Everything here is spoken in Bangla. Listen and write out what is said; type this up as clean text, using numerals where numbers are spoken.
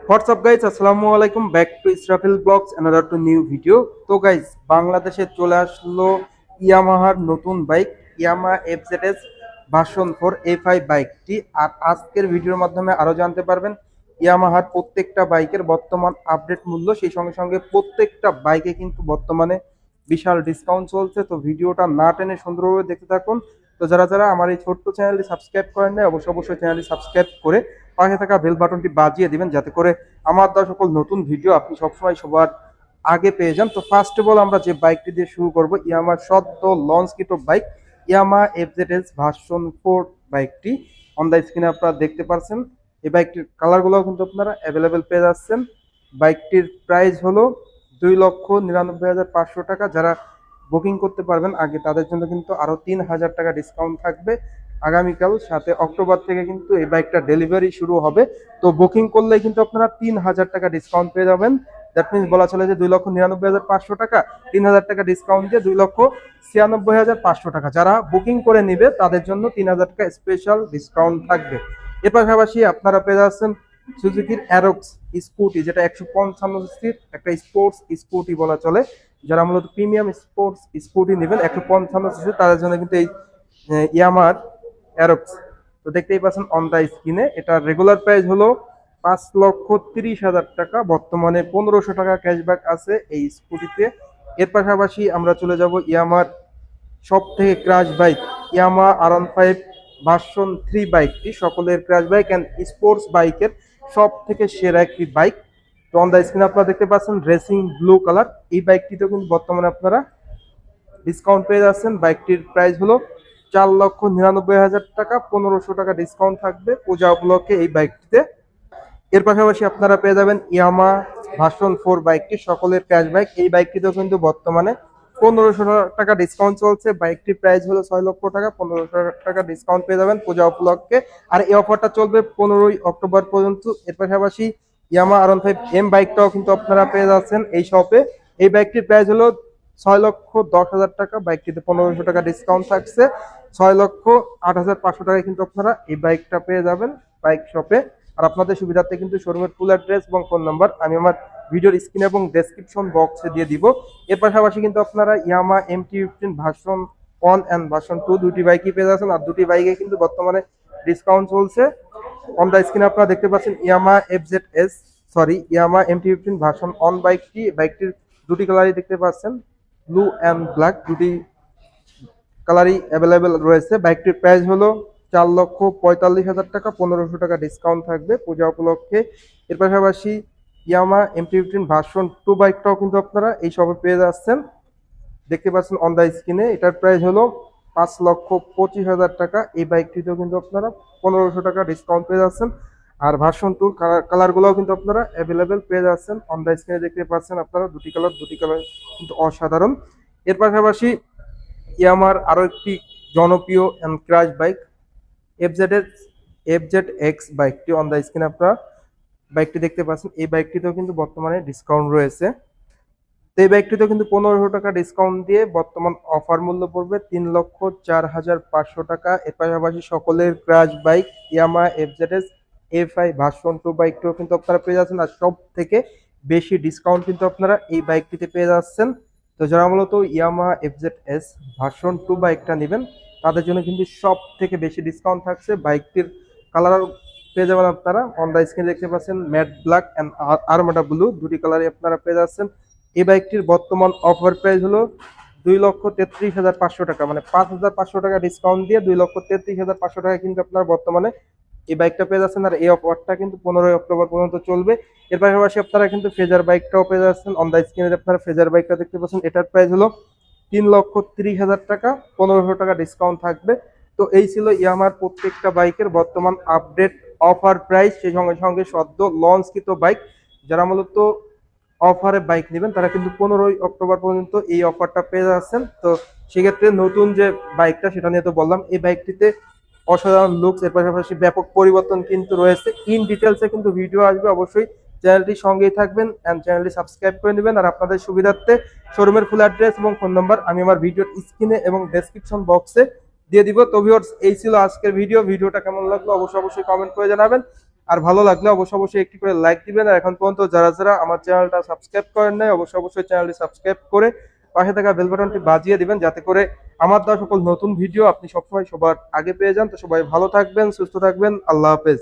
হোয়াটসঅ্যাপ গাইজ, আসসালামু আলাইকুম। Back to Israfil blogs, another to new video. তো গাইজ, বাংলাদেশে চলে আসলো ইয়ামাহার নতুন বাইক ইয়ামা এফজেডএস ভার্সন 4 A5 বাইকটি। আর আজকের ভিডিওর মাধ্যমে আরো জানতে পারবেন ইয়ামাহার প্রত্যেকটা বাইকের বর্তমান আপডেট মূল্য, সেই সঙ্গে সঙ্গে প্রত্যেকটা বাইকে কিন্তু বর্তমানে বিশাল ডিসকাউন্ট চলছে। তো ভিডিওটা না টেনে সুন্দরভাবে দেখতে থাকুন। তো যারা যারা আমার এই ছোট্ট চ্যানেলটি সাবস্ক্রাইব করেন না, অবশ্যই চ্যানেলটি সাবস্ক্রাইব করে পাশে থাকা বেল বাটনটি বাজিয়ে দিবেন, যাতে করে আমার দেওয়া সকল নতুন ভিডিও আপনি সবসময় সবার আগে পেয়ে যান। তো ফার্স্ট অফ অল আমরা যে বাইকটি দিয়ে শুরু করব, ইয়ামার সদ্য লঞ্চকৃত বাইক ইয়ামা এফজেডএস ভার্সন 4 বাইকটি। অন দ্য স্ক্রিনে আপনারা দেখতে পাচ্ছেন। এই বাইকটির কালারগুলোও কিন্তু আপনারা অ্যাভেলেবেল পেয়ে যাচ্ছেন। বাইকটির প্রাইস হলো 2,99,500 টাকা। যারা বুকিং করতে পারবেন আগে, তাদের জন্য কিন্তু আরো 3,000 টাকা ডিসকাউন্ট থাকবে। আগামীকাল 7 অক্টোবর থেকে কিন্তু এই বাইকটা ডেলিভারি শুরু হবে। তো বুকিং করলে কিন্তু আপনারা 3,000 টাকা ডিসকাউন্ট পেয়ে যাবেন। দ্যাট মিনস বলা চলে যে 2,99,500 টাকা, 3,000 টাকা ডিসকাউন্ট দিয়ে 2,96,500 টাকা। যারা বুকিং করে নিবে তাদের জন্য 3,000 টাকা স্পেশাল ডিসকাউন্ট থাকবে। এর পাশাপাশি আপনারা পেয়ে যাচ্ছেন সুজুকির অ্যারোক্স স্কুটি, যেটা 155 সিসির একটা স্পোর্টস স্কুটি বলা চলে। যারা মূলত প্রিমিয়াম স্পোর্টস স্কুটি নেবেন 155 সিসি, তাদের জন্য কিন্তু এই ইয়ামার অ্যারোক্স। তো দেখতেই পাচ্ছেন অন দা স্ক্রিনে, এটা রেগুলার প্রাইস হলো 5,30,000 টাকা। বর্তমানে 1,500 টাকা ক্যাশব্যাক আছে এই স্কুটিতে। এর পাশাপাশি আমরা চলে যাব ইয়ামার সব থেকে ক্রাশ বাইক ইয়ামা R15 ভার্সন 3 বাইকটি। সকলের ক্রাশ বাইক অ্যান্ড স্পোর্টস বাইকের সব থেকে সেরা একটি বাইক। তো অন দা স্ক্রিনে আপনারা দেখতে পাচ্ছেন রেসিং ব্লু কালার। এই বাইকটিতেও কিন্তু বর্তমানে আপনারা ডিসকাউন্ট পেয়ে যাচ্ছেন। বাইকটির প্রাইস হলো 4,99,000 টাকা। 1,500 টাকা ডিসকাউন্ট থাকবে পূজা উপলক্ষে এই বাইকটিতে। এর পাশাপাশি আপনারা পেয়ে যাবেন ইয়ামা ভার্সন 4 বাইকটি, সকলের ক্যাশ বাইক। এই বাইকটিতেও কিন্তু বর্তমানে 1,500 টাকা ডিসকাউন্ট চলছে। বাইকটির প্রাইস হলো 6 লক্ষ টাকা। 1,500 টাকা ডিসকাউন্ট পেয়ে যাবেন পূজা উপলক্ষে। আর এই অফারটা চলবে 15 অক্টোবর পর্যন্ত। এর পাশাপাশি ইয়ামা R15M বাইকটাও কিন্তু আপনারা পেয়ে যাচ্ছেন এই শপে। এই বাইকটির প্রাইস হলো 6,10,000 টাকা। বাইকটিতে 1,500 টাকা ডিসকাউন্ট থাকছে। 6,08,500 টাকায় কিন্তু আপনারা এই বাইকটা পেয়ে যাবেন বাইক শপে। আর আপনাদের সুবিধার্থে কিন্তু শোরুমের ফুল অ্যাড্রেস এবং ফোন নাম্বার আমি আমার ভিডিওর স্ক্রিন এবং ডেসক্রিপশন বক্সে দিয়ে দিব। এর পাশাপাশি কিন্তু আপনারা ইয়ামা MT-15 ভার্সন 1 অ্যান্ড ভার্সন 2 দুটি বাইকই পেয়ে যাচ্ছেন। আর দুটি বাইকে কিন্তু বর্তমানে ডিসকাউন্ট চলছে। অন দ্য স্ক্রিনে আপনারা দেখতে পাচ্ছেন ইয়ামা MT-15 ভার্সন 1 বাইকটির দুটি কালারই দেখতে পাচ্ছেন, ব্লু অ্যান্ড ব্ল্যাক, দুটি কালারই অ্যাভেলেবেল রয়েছে। বাইকটির প্রাইস হলো 4,45,000 টাকা। 1,500 টাকা ডিসকাউন্ট থাকবে পূজা উপলক্ষে। এর পাশাপাশি ইয়ামা MT-15 ভার্সন 2 বাইকটাও কিন্তু আপনারা এই শপে পেয়ে যাচ্ছেন। দেখতে পাচ্ছেন অন দ্য স্ক্রিনে, এটার প্রাইস হলো 5,25,000 টাকা। এই বাইকটিতেও কিন্তু আপনারা 1,500 টাকা ডিসকাউন্ট পেয়ে যাচ্ছেন। আর ভার্সন 2 কালারগুলোও কিন্তু আপনারা অ্যাভেলেবেল পেয়ে যাচ্ছেন। অন দ্য স্ক্রিনে দেখতে পাচ্ছেন আপনারা দুটি কালার কিন্তু অসাধারণ। এর পাশাপাশি ইয়ামার আরো একটি জনপ্রিয় অ্যান্ড ক্রাশ বাইক FZ-X বাইকটি। অন দ্য স্ক্রিনে আপনারা বাইকটি দেখতে পাচ্ছেন। এই বাইকটিতেও কিন্তু বর্তমানে ডিসকাউন্ট রয়েছে। তো এই বাইকটিতেও কিন্তু 1,500 টাকা ডিসকাউন্ট দিয়ে বর্তমান অফার মূল্য পড়বে 3,04,500 টাকা। এর পাশাপাশি সকলের ক্রাশ বাইক ইয়ামা FZ-S A5 ভার্সন 2 বাইকটিও কিন্তু আপনারা পেয়ে যাচ্ছেন। আর সব থেকে বেশি ডিসকাউন্ট কিন্তু আপনারা এই বাইকটিতে পেয়ে যাচ্ছেন। তো যারা মূলত ইয়ামা FZ-S ভার্সন 2 বাইকটা নেবেন তাদের জন্য কিন্তু সব থেকে বেশি ডিসকাউন্ট থাকছে। বাইকটির কালার পেয়ে যাবেন আপনারা অন দ্য স্ক্রিনে দেখতে পাচ্ছেন, matte black and Armada blue, দুটি কালারই আপনারা পেয়ে যাচ্ছেন। এই বাইকটির বর্তমান অফার প্রাইস হলো 2,33,500 টাকা, মানে 5,500 টাকা ডিসকাউন্ট দিয়ে 2,33,500 টাকা কিন্তু আপনারা বর্তমানে এই বাইকটা পেয়ে যাচ্ছেন। আর এই অফারটা কিন্তু 15 অক্টোবর পর্যন্ত চলবে। এর পাশাপাশি আপনারা কিন্তু ফেজার বাইকটাও পেয়ে যাচ্ছেন। অন দ্য স্ক্রিনে আপনারা ফেজার বাইকটা দেখতে পাচ্ছেন, এটার প্রাইস হলো 3,30,000 টাকা। 1,500 টাকা ডিসকাউন্ট থাকবে। তো এই ছিল ইয়ামার প্রত্যেকটা বাইকের বর্তমান আপডেট অফার প্রাইস, সেই সঙ্গে সঙ্গে সদ্য লঞ্চকৃত বাইক। যারা মূলত অফারে বাইক নেবেন তারা কিন্তু 15 অক্টোবর পর্যন্ত এই অফারটা পেয়ে যাচ্ছেন। তো সেক্ষেত্রে নতুন যে বাইকটা সেটা নিয়ে তো বললাম, এই বাইকটিতে অসাধারণ লুকস, এর পাশাপাশি ব্যাপক পরিবর্তন কিন্তু রয়েছে। ইন ডিটেলসে কিন্তু ভিডিও আসবে, অবশ্যই চ্যানেলটির সঙ্গেই থাকবেন অ্যান্ড চ্যানেলটি সাবস্ক্রাইব করে নেবেন। আর আপনাদের সুবিধার্থে শোরুমের ফুল অ্যাড্রেস এবং ফোন নাম্বার আমি আমার ভিডিওর স্ক্রিনে এবং ডেসক্রিপশন বক্সে দিয়ে দিব। তো ভিউয়ার্স, এই ছিল আজকের ভিডিওটা কেমন লাগলো অবশ্যই কমেন্ট করে জানাবেন। আর ভালো লাগলে অবশ্যই অবশ্যই একটি করে লাইক দিবেন। আর এখন পর্যন্ত যারা যারা আমার চ্যানেলটা সাবস্ক্রাইব করেন নাই অবশ্যই অবশ্যই চ্যানেলটি সাবস্ক্রাইব করে পাশে থাকা বেল বাটনটি বাজিয়ে দিবেন, যাতে করে আমার দেওয়া সকল নতুন ভিডিও আপনি সবসময় সবার আগে পেয়ে যান। তো সবাই ভালো থাকবেন, সুস্থ থাকবেন, আল্লাহ হাফেজ।